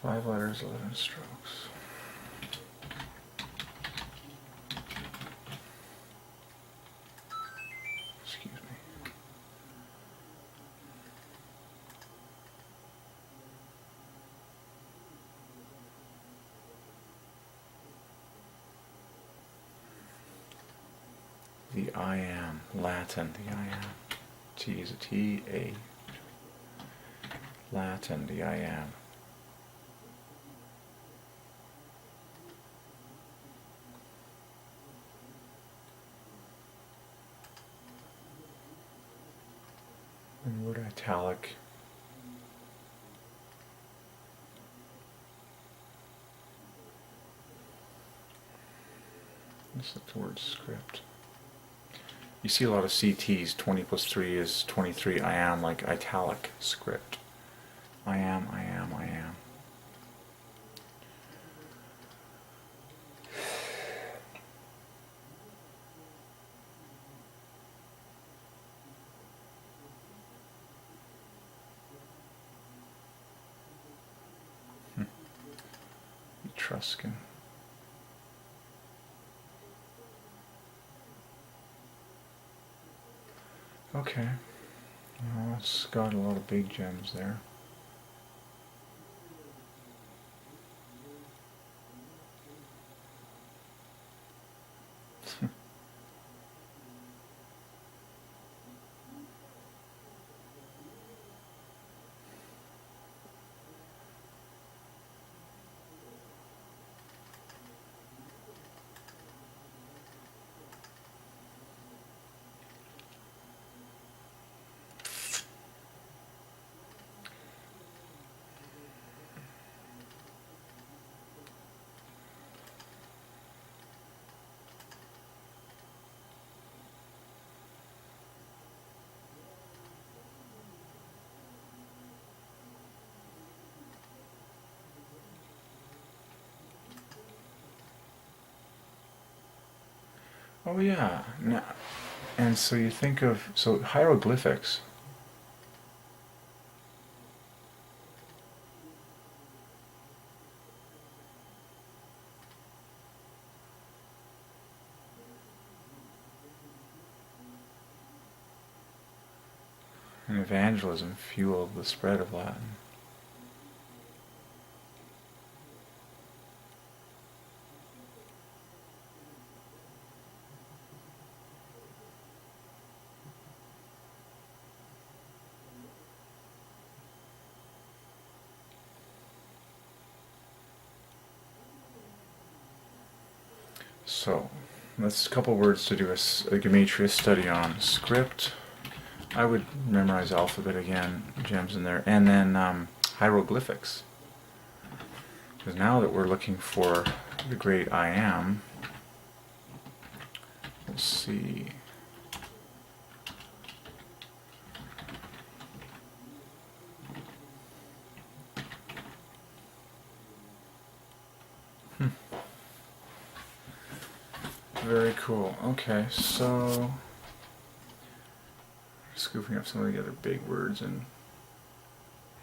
5 letters, 11 strokes. Excuse me. The I am, Latin, the I am. T is a T, A. Latin, the I am. And word italic. This is the word script. You see a lot of CTs, 20 plus 3 is 23, I am, like italic script. I am, I am, I am. Etruscan. Okay, well, it's got a lot of big gems there. Oh yeah, now, and so you think of, so hieroglyphics. And evangelism fueled the spread of Latin. So, that's a couple words to do a Gematria study on. Script, I would memorize alphabet again, gems in there, and then hieroglyphics. Because now that we're looking for the great I am, let's see. Very cool. Okay, so scooping up some of the other big words in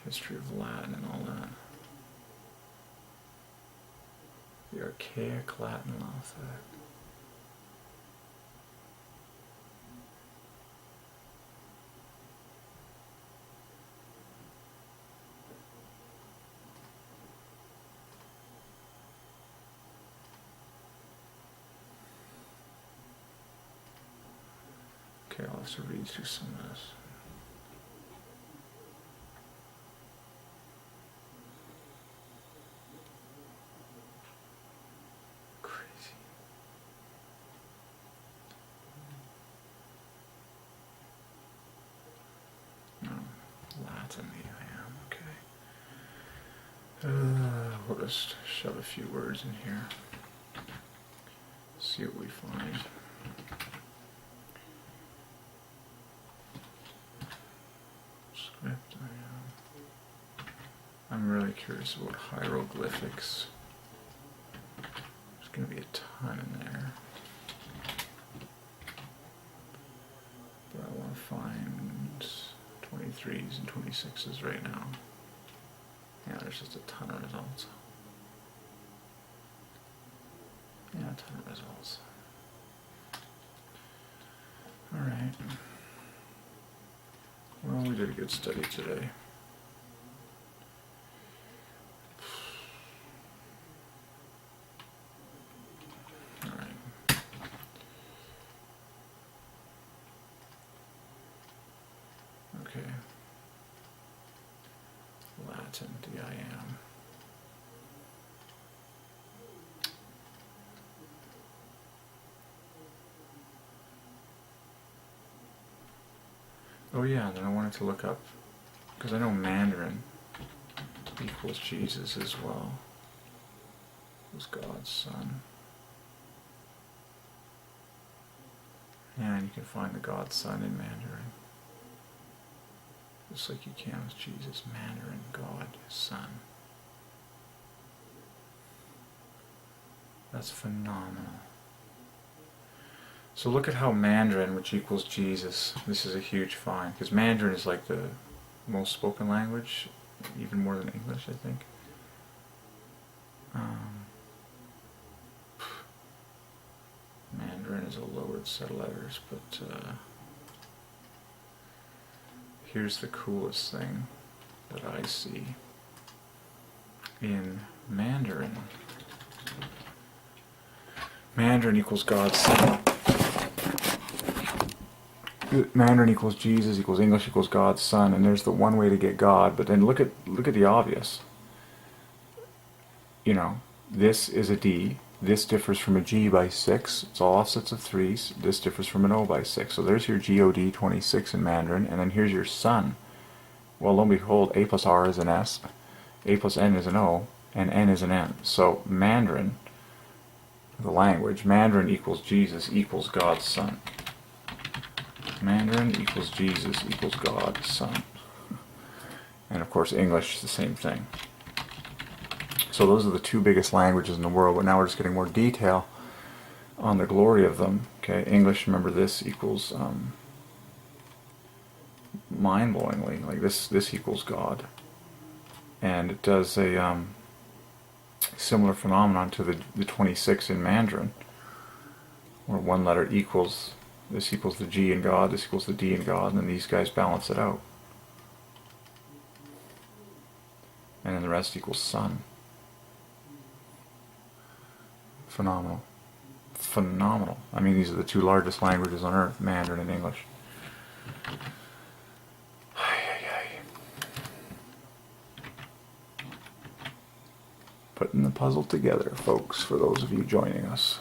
history of Latin and all that. The archaic Latin alphabet. Okay, I'll have to read through some of this. Crazy. No, Latin, the I am, okay. We'll just shove a few words in here. See what we find. Script, I'm really curious about hieroglyphics. There's going to be a ton in there. But I want to find 23s and 26s right now. Yeah, there's just a ton of results. Yeah, a ton of results. Alright. Well, we did a good study today. Alright. Okay. Latin, D-I-M. Oh yeah, then I wanted to look up, because I know Mandarin equals Jesus as well. Was God's Son. Yeah, and you can find the God's Son in Mandarin. Just like you can with Jesus, Mandarin, God, Son. That's phenomenal. So look at how Mandarin, which equals Jesus, this is a huge find, because Mandarin is like the most spoken language, even more than English, I think. Mandarin is a lowered set of letters, but here's the coolest thing that I see in Mandarin. Mandarin equals God's Son. Mandarin equals Jesus equals English equals God's Son, and there's the one way to get God. But then look at the obvious. You know, this is a D. This differs from a G by 6. It's all offsets of 3s. This differs from an O by 6. So there's your God 26 in Mandarin, and then here's your Son. Well, lo and behold, A plus R is an S, A plus N is an O, and N is an N. So Mandarin, the language, Mandarin equals Jesus equals God's Son. Mandarin equals Jesus equals God's Son. And of course English is the same thing. So those are the two biggest languages in the world, but now we're just getting more detail on the glory of them. Okay, English, remember this equals mind-blowingly, like this equals God. And it does a similar phenomenon to the 26 in Mandarin, where one letter equals, this equals the G in God, this equals the D in God, and then these guys balance it out. And then the rest equals Son. Phenomenal. Phenomenal. I mean, these are the two largest languages on earth, Mandarin and English. Putting the puzzle together, folks, for those of you joining us.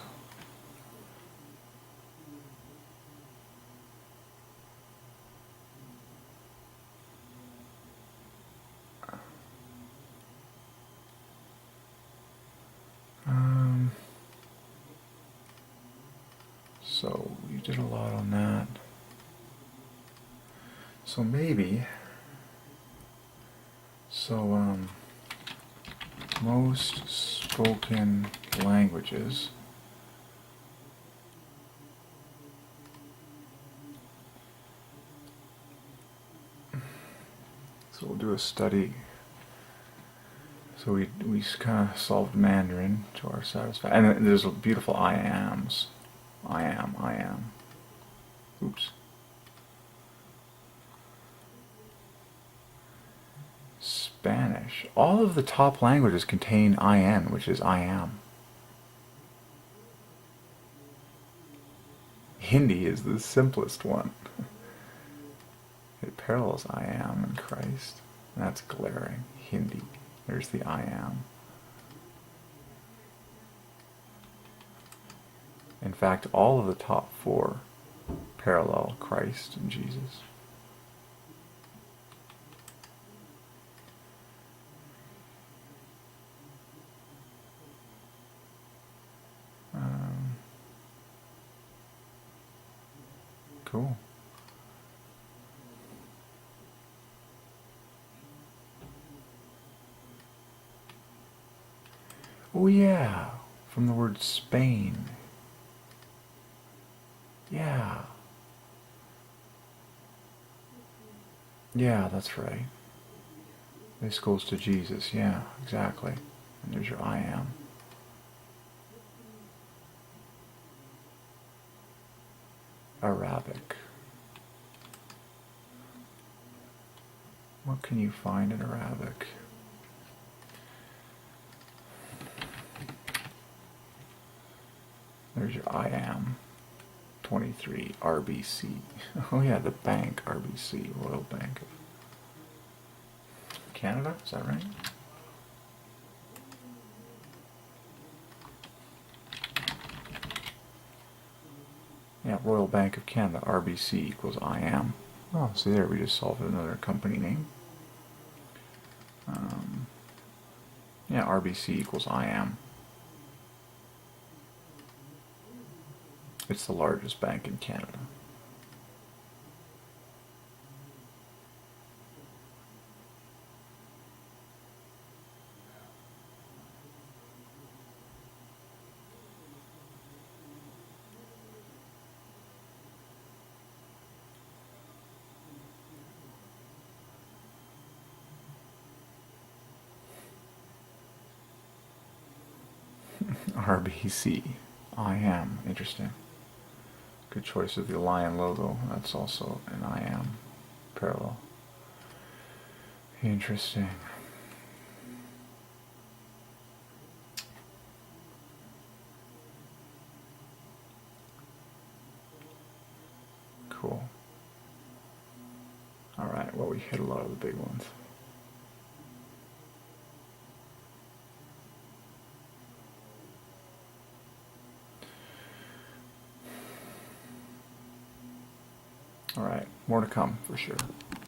So you did a lot on that. So maybe, most spoken languages so we'll do a study. So we kind of solved Mandarin to our satisfaction. And there's beautiful I ams. I am. Oops. Spanish. All of the top languages contain IN, which is I am. Hindi is the simplest one. It parallels I am in Christ. That's glaring. Hindi. There's the I am. In fact, all of the top 4 parallel Christ and Jesus. Cool. Oh yeah, from the word Spain. Yeah. Yeah, that's right. This goes to Jesus. Yeah, exactly. And there's your I am. Arabic. What can you find in Arabic? There's your I am. 23 RBC. Oh yeah, the bank RBC, Royal Bank of Canada. Is that right? Yeah, Royal Bank of Canada, RBC equals I am. Oh, see there, we just solved another company name. Yeah, RBC equals I am. It's the largest bank in Canada. RBC. I am. Interesting. Good choice of the lion logo. That's also an I am parallel. Interesting. Cool. Alright, well, we hit a lot of the big ones. Alright, more to come for sure.